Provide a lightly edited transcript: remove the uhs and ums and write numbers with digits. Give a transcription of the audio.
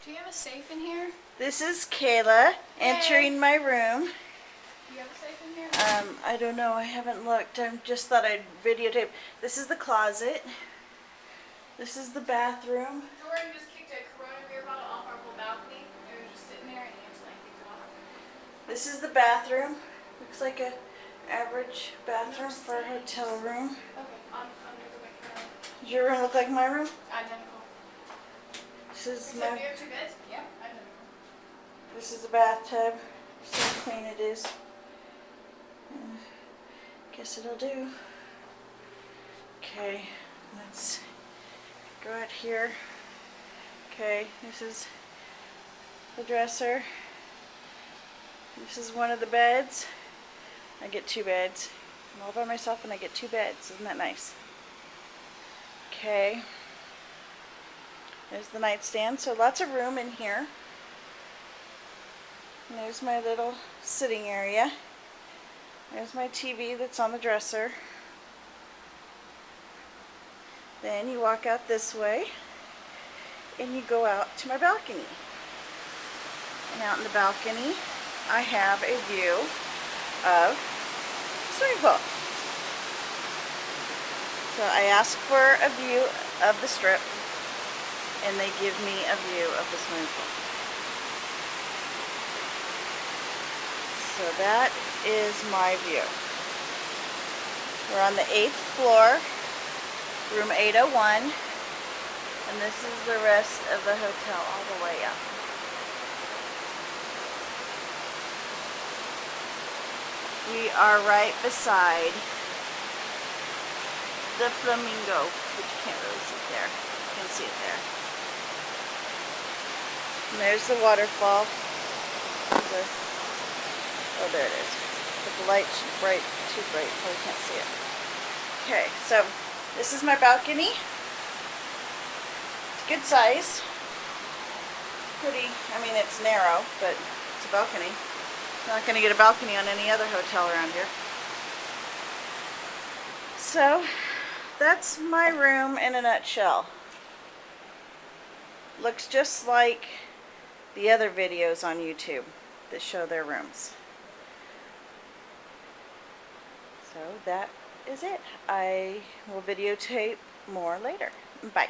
Do you have a safe in here? This is Kayla entering my room. Do you have a safe in here? I don't know. I haven't looked. I just thought I'd videotape. This is the closet. This is the bathroom. Jordan just kicked a Corona beer bottle off our whole balcony. It was just sitting there and he just like kicked it off. This is the bathroom. Looks like a average bathroom for a hotel room. Okay, I'm gonna go back around. Does your room look like my room? Identical. This is Except my. we have 2 beds? Yeah, identical. This is the bathtub. See how clean it is. Guess it'll do. Okay, let's go out here. Okay, this is the dresser. This is one of the beds. I get 2 beds. I'm all by myself and I get 2 beds. Isn't that nice? Okay. There's the nightstand. So lots of room in here. And there's my little sitting area. There's my TV that's on the dresser. Then you walk out this way and you go out to my balcony. And out in the balcony I have a view of the swimming pool. So I ask for a view of the strip and they give me a view of the swimming pool. So that is my view. We're on the 8th floor, room 801, and this is the rest of the hotel all the way up. We are right beside the flamingo, but you can't really see it there. You can see it there. And there's the waterfall. Oh, there it is. But the light's too bright, so I can't see it. Okay, so this is my balcony. It's good size. Pretty, I mean it's narrow, but it's a balcony. You're not going to get a balcony on any other hotel around here. So, that's my room in a nutshell. Looks just like the other videos on YouTube that show their rooms. So that is it. I will videotape more later. Bye.